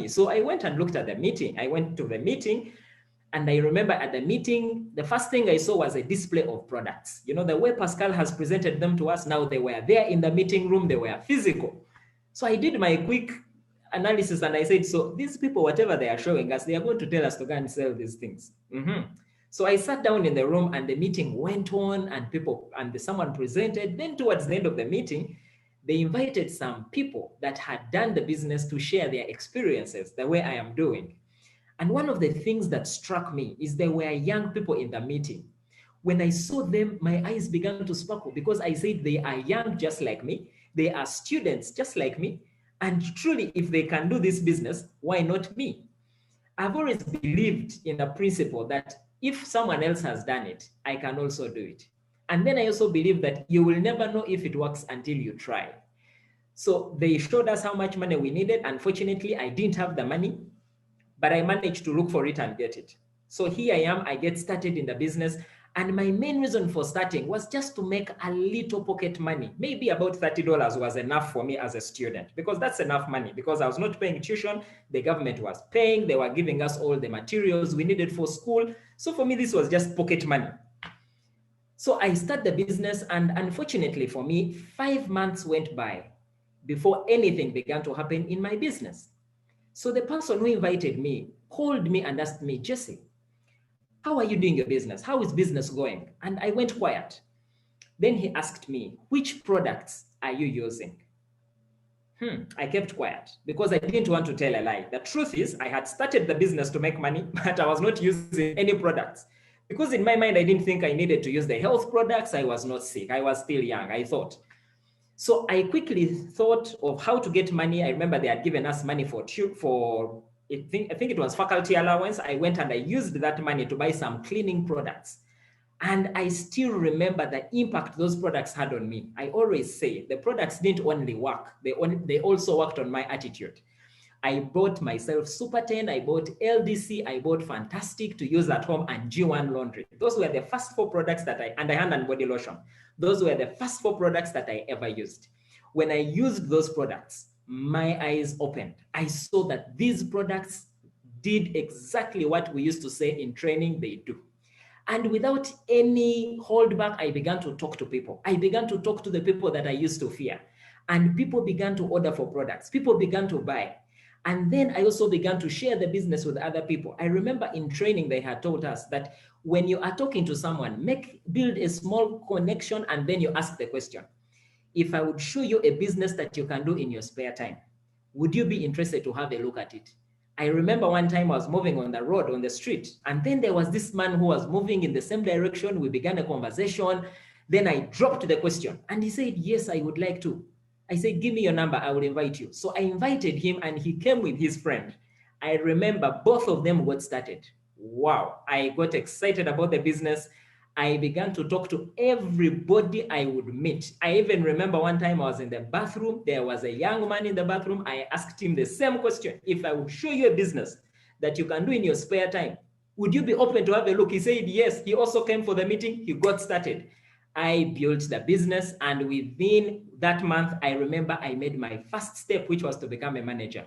So I went and looked at the meeting. I went to the meeting, and I remember at the meeting, the first thing I saw was a display of products. You know, the way Pascal has presented them to us now, they were there in the meeting room, they were physical. So I did my quick analysis and I said, so these people, whatever they are showing us, they are going to tell us to go and sell these things. So I sat down in the room and the meeting went on and someone presented. Then towards the end of the meeting, they invited some people that had done the business to share their experiences the way I am doing. And one of the things that struck me is there were young people in the meeting. When I saw them, my eyes began to sparkle because I said they are young just like me. They are students just like me. And truly, if they can do this business, why not me? I've always believed in a principle that if someone else has done it, I can also do it. And then I also believe that you will never know if it works until you try. So they showed us how much money we needed. Unfortunately, I didn't have the money, but I managed to look for it and get it. So here I am, I get started in the business. And my main reason for starting was just to make a little pocket money. Maybe about $30 was enough for me as a student, because that's enough money, because I was not paying tuition, the government was paying, they were giving us all the materials we needed for school. So for me, this was just pocket money. So I started the business, and unfortunately for me, 5 months went by before anything began to happen in my business. So the person who invited me called me and asked me, Jesse, how are you doing your business? How is business going? And I went quiet. Then he asked me, which products are you using? I kept quiet because I didn't want to tell a lie. The truth is, I had started the business to make money, but I was not using any products. Because in my mind, I didn't think I needed to use the health products. I was not sick. I was still young, I thought. So I quickly thought of how to get money. I remember they had given us money for I think it was faculty allowance. I went and I used that money to buy some cleaning products. And I still remember the impact those products had on me. I always say the products didn't only work, they also worked on my attitude. I bought myself Super 10, I bought LDC, I bought Fantastic to use at home, and G1 Laundry. Those were the first 4 products that and hand and body lotion. Those were the first 4 products that I ever used. When I used those products, my eyes opened. I saw that these products did exactly what we used to say in training they do. And without any holdback, I began to talk to people. I began to talk to the people that I used to fear. And people began to order for products. People began to buy. And then I also began to share the business with other people. I remember in training, they had told us that when you are talking to someone, build a small connection and then you ask the question. If I would show you a business that you can do in your spare time, would you be interested to have a look at it? I remember one time I was moving on the road, on the street, and then there was this man who was moving in the same direction. We began a conversation. Then I dropped the question and he said, yes, I would like to. I said, give me your number, I will invite you. So I invited him and he came with his friend. I remember both of them got started. Wow, I got excited about the business. I began to talk to everybody I would meet. I even remember one time I was in the bathroom. There was a young man in the bathroom. I asked him the same question. If I would show you a business that you can do in your spare time, would you be open to have a look? He said, yes. He also came for the meeting. He got started. I built the business, and within that month, I remember I made my first step, which was to become a manager.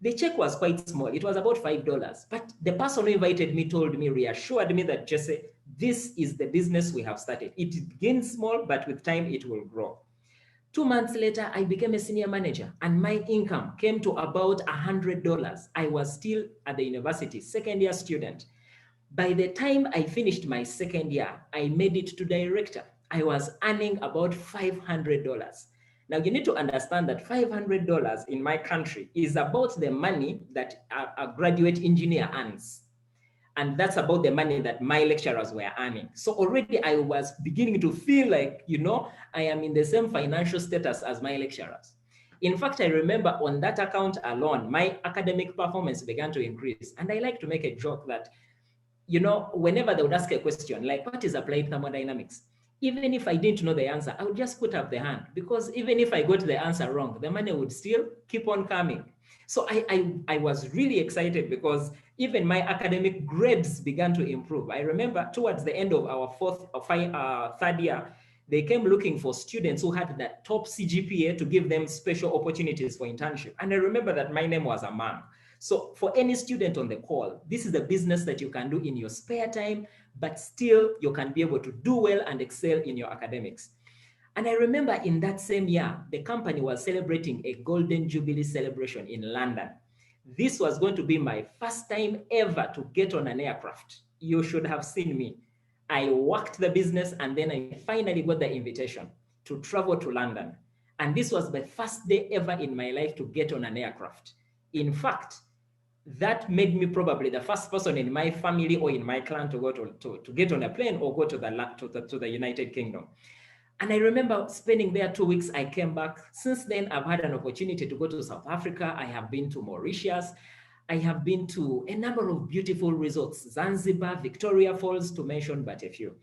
The check was quite small. It was about $5. But the person who invited me told me, reassured me that, Jesse, this is the business we have started. It begins small, but with time, it will grow. 2 months later, I became a senior manager, and my income came to about $100. I was still at the university, second-year student. By the time I finished my second year, I made it to director. I was earning about $500. Now, you need to understand that $500 in my country is about the money that a graduate engineer earns. And that's about the money that my lecturers were earning. So already I was beginning to feel like, I am in the same financial status as my lecturers. In fact, I remember on that account alone, my academic performance began to increase. And I like to make a joke that, whenever they would ask a question, like, what is applied thermodynamics? Even if I didn't know the answer, I would just put up the hand, because even if I got the answer wrong, the money would still keep on coming. So I was really excited because even my academic grades began to improve. I remember towards the end of our third year, they came looking for students who had that top CGPA to give them special opportunities for internship. And I remember that my name was among. So for any student on the call, this is a business that you can do in your spare time, but still you can be able to do well and excel in your academics. And I remember in that same year, the company was celebrating a Golden Jubilee celebration in London. This was going to be my first time ever to get on an aircraft. You should have seen me. I worked the business and then I finally got the invitation to travel to London. And this was the first day ever in my life to get on an aircraft. In fact, that made me probably the first person in my family or in my clan to go to get on a plane or go to the United Kingdom. And I remember spending there 2 weeks. I came back. Since then, I've had an opportunity to go to South Africa. I have been to Mauritius. I have been to a number of beautiful resorts, Zanzibar, Victoria Falls, to mention but a few.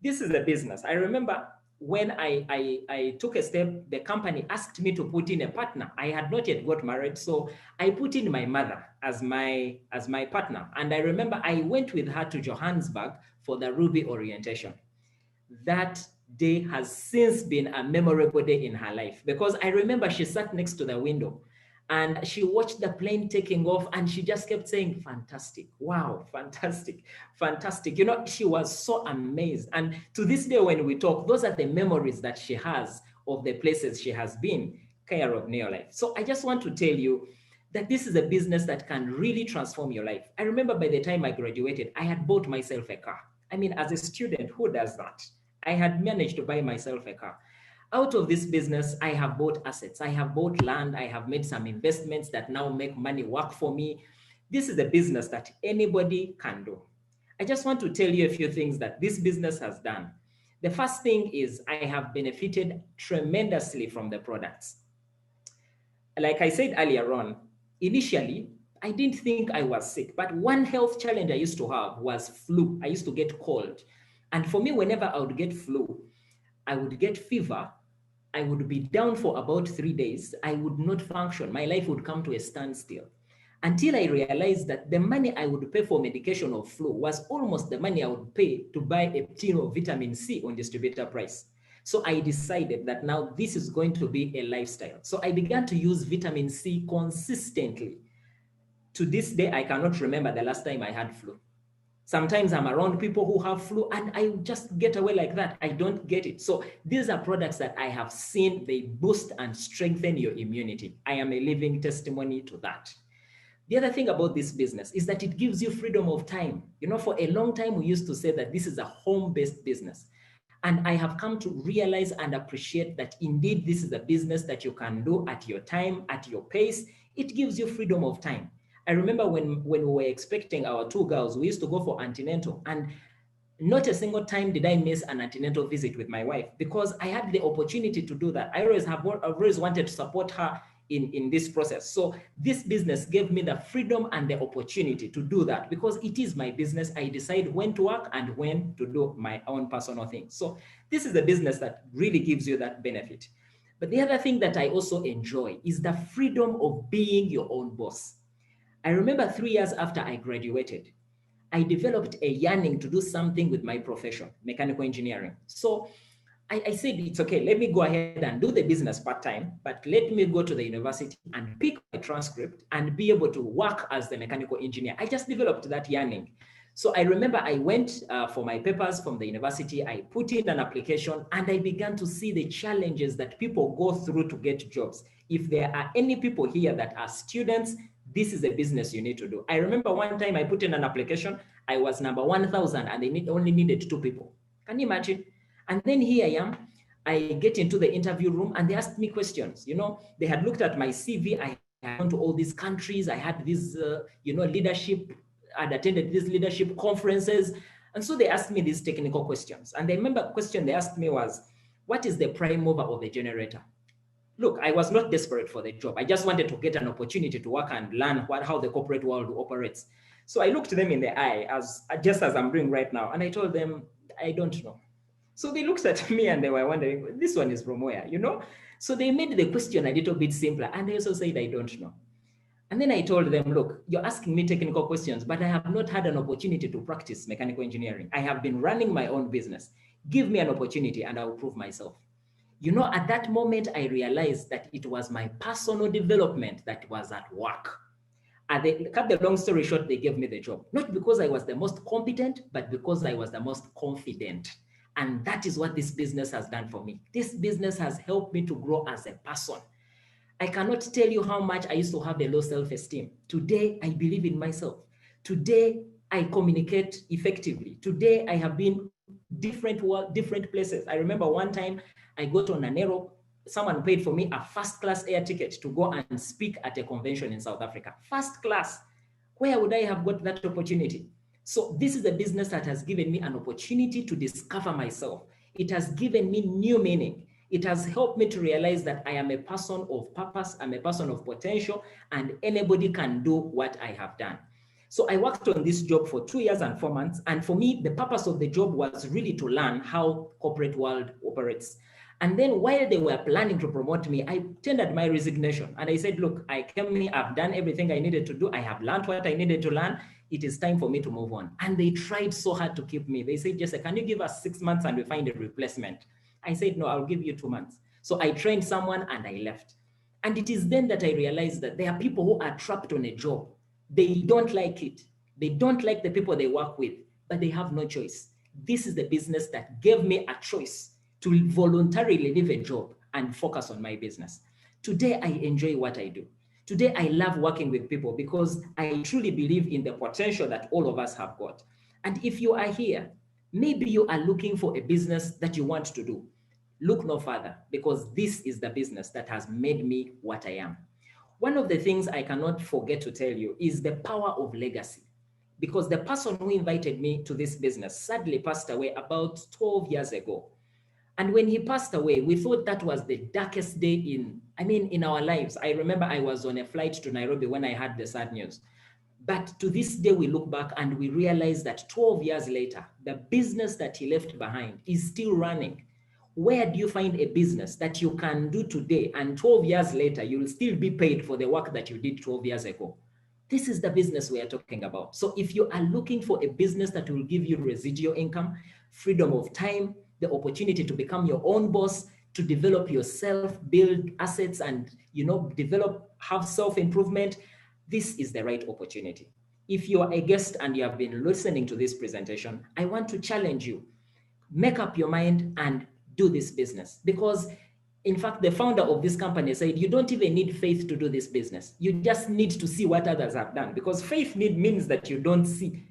This is a business. I remember when I took a step, the company asked me to put in a partner. I had not yet got married, so I put in my mother as my partner. And I remember I went with her to Johannesburg for the Ruby orientation. That day has since been a memorable day in her life, because I remember she sat next to the window and she watched the plane taking off and she just kept saying, fantastic, wow, fantastic, fantastic. You know, she was so amazed. And to this day, when we talk, those are the memories that she has of the places she has been, Care of Neolife. So I just want to tell you that this is a business that can really transform your life. I remember by the time I graduated, I had bought myself a car. I mean, as a student, who does that? I had managed to buy myself a car. Out of this business, I have bought assets. I have bought land. I have made some investments that now make money work for me. This is a business that anybody can do. I just want to tell you a few things that this business has done. The first thing is I have benefited tremendously from the products. Like I said earlier on, initially, I didn't think I was sick, but one health challenge I used to have was flu. I used to get cold. And for me, whenever I would get flu, I would get fever. I would be down for about 3 days. I would not function. My life would come to a standstill until I realized that the money I would pay for medication of flu was almost the money I would pay to buy a tin of vitamin C on distributor price. So I decided that now this is going to be a lifestyle. So I began to use vitamin C consistently. To this day, I cannot remember the last time I had flu. Sometimes I'm around people who have flu and I just get away like that. I don't get it. So these are products that I have seen, they boost and strengthen your immunity. I am a living testimony to that. The other thing about this business is that it gives you freedom of time. You know, for a long time, we used to say that this is a home-based business. And I have come to realize and appreciate that indeed this is a business that you can do at your time, at your pace. It gives you freedom of time. I remember when we were expecting our 2 girls, we used to go for antenatal, and not a single time did I miss an antenatal visit with my wife because I had the opportunity to do that. I've always wanted to support her in this process. So this business gave me the freedom and the opportunity to do that because it is my business. I decide when to work and when to do my own personal things. So this is a business that really gives you that benefit. But the other thing that I also enjoy is the freedom of being your own boss. I remember 3 years after I graduated, I developed a yearning to do something with my profession, mechanical engineering. So I said, it's okay, let me go ahead and do the business part-time, but let me go to the university and pick my transcript and be able to work as the mechanical engineer. I just developed that yearning. So I remember I went for my papers from the university, I put in an application and I began to see the challenges that people go through to get jobs. If there are any people here that are students, this is a business you need to do. I remember one time I put in an application, I was number 1,000 and they only needed 2 people. Can you imagine? And then here I am, I get into the interview room and they asked me questions. You know, they had looked at my CV, I had gone to all these countries, I had this, leadership, I'd attended these leadership conferences. And so they asked me these technical questions. And I remember the question they asked me was, what is the prime mover of a generator? Look, I was not desperate for the job. I just wanted to get an opportunity to work and learn how the corporate world operates. So I looked them in the eye, just as I'm doing right now, and I told them, I don't know. So they looked at me and they were wondering, this one is from where, you know? So they made the question a little bit simpler, and they also said, I don't know. And then I told them, look, you're asking me technical questions, but I have not had an opportunity to practice mechanical engineering. I have been running my own business. Give me an opportunity and I'll prove myself. You know, at that moment, I realized that it was my personal development that was at work. Cut the long story short, they gave me the job. Not because I was the most competent, but because I was the most confident. And that is what this business has done for me. This business has helped me to grow as a person. I cannot tell you how much I used to have a low self-esteem. Today, I believe in myself. Today, I communicate effectively. Today, I have been different places. I remember one time I got on an aero. Someone paid for me a first-class air ticket to go and speak at a convention in South Africa. First class. Where would I have got that opportunity? So this is a business that has given me an opportunity to discover myself. It has given me new meaning. It has helped me to realize that I am a person of purpose, I'm a person of potential, and anybody can do what I have done. So I worked on this job for 2 years and 4 months. And for me, the purpose of the job was really to learn how corporate world operates. And then while they were planning to promote me, I tendered my resignation. And I said, look, I came here, I've done everything I needed to do. I have learned what I needed to learn. It is time for me to move on. And they tried so hard to keep me. They said, Jesse, can you give us 6 months and we find a replacement? I said, no, I'll give you 2 months. So I trained someone and I left. And it is then that I realized that there are people who are trapped on a job. They don't like it. They don't like the people they work with, but they have no choice. This is the business that gave me a choice to voluntarily leave a job and focus on my business. Today, I enjoy what I do. Today, I love working with people because I truly believe in the potential that all of us have got. And if you are here, maybe you are looking for a business that you want to do. Look no further, because this is the business that has made me what I am. One of the things I cannot forget to tell you is the power of legacy. Because the person who invited me to this business sadly passed away about 12 years ago. And when he passed away, we thought that was the darkest day in our lives. I remember I was on a flight to Nairobi when I heard the sad news. But to this day, we look back and we realize that 12 years later, the business that he left behind is still running. Where do you find a business that you can do today and 12 years later, you'll still be paid for the work that you did 12 years ago? This is the business we are talking about. So if you are looking for a business that will give you residual income, freedom of time, the opportunity to become your own boss, to develop yourself, build assets, and have self-improvement, this is the right opportunity. If you are a guest and you have been listening to this presentation, I want to challenge you. Make up your mind and do this business, because in fact, the founder of this company said, you don't even need faith to do this business. You just need to see what others have done, because faith means that you don't see.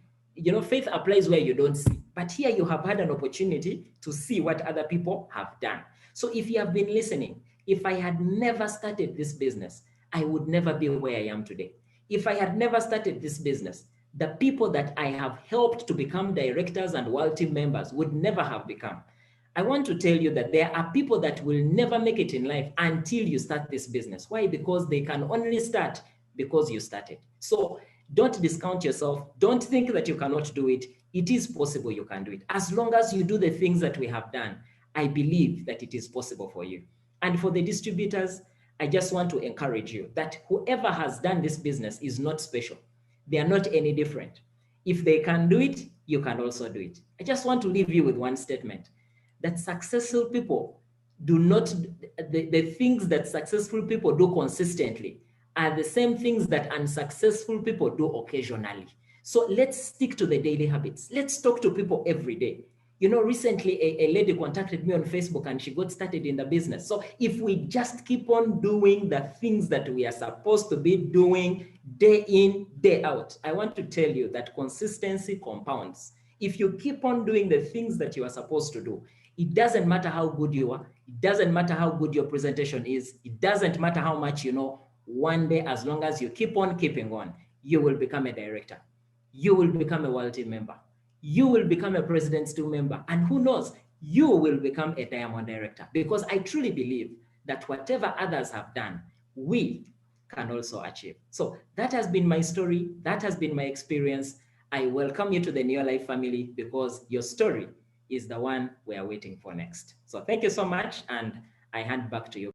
Faith applies where you don't see. But here you have had an opportunity to see what other people have done. So if you have been listening, if I had never started this business, I would never be where I am today. If I had never started this business, the people that I have helped to become directors and world team members would never have become. I want to tell you that there are people that will never make it in life until you start this business. Why? Because they can only start because you started. So don't discount yourself. Don't think that you cannot do it. It is possible you can do it. As long as you do the things that we have done, I believe that it is possible for you. And for the distributors, I just want to encourage you that whoever has done this business is not special. They are not any different. If they can do it, you can also do it. I just want to leave you with one statement, that successful people do not, the things that successful people do consistently are the same things that unsuccessful people do occasionally. So let's stick to the daily habits. Let's talk to people every day. Recently a lady contacted me on Facebook and she got started in the business. So if we just keep on doing the things that we are supposed to be doing day in, day out, I want to tell you that consistency compounds. If you keep on doing the things that you are supposed to do, it doesn't matter how good you are. It doesn't matter how good your presentation is. It doesn't matter how much you know. One day, as long as you keep on keeping on, you will become a director. You will become a world team member. You will become a president's team member. And who knows, you will become a diamond director. Because I truly believe that whatever others have done, we can also achieve. So that has been my story. That has been my experience. I welcome you to the Neo Life family, because your story is the one we are waiting for next. So thank you so much, and I hand back to you.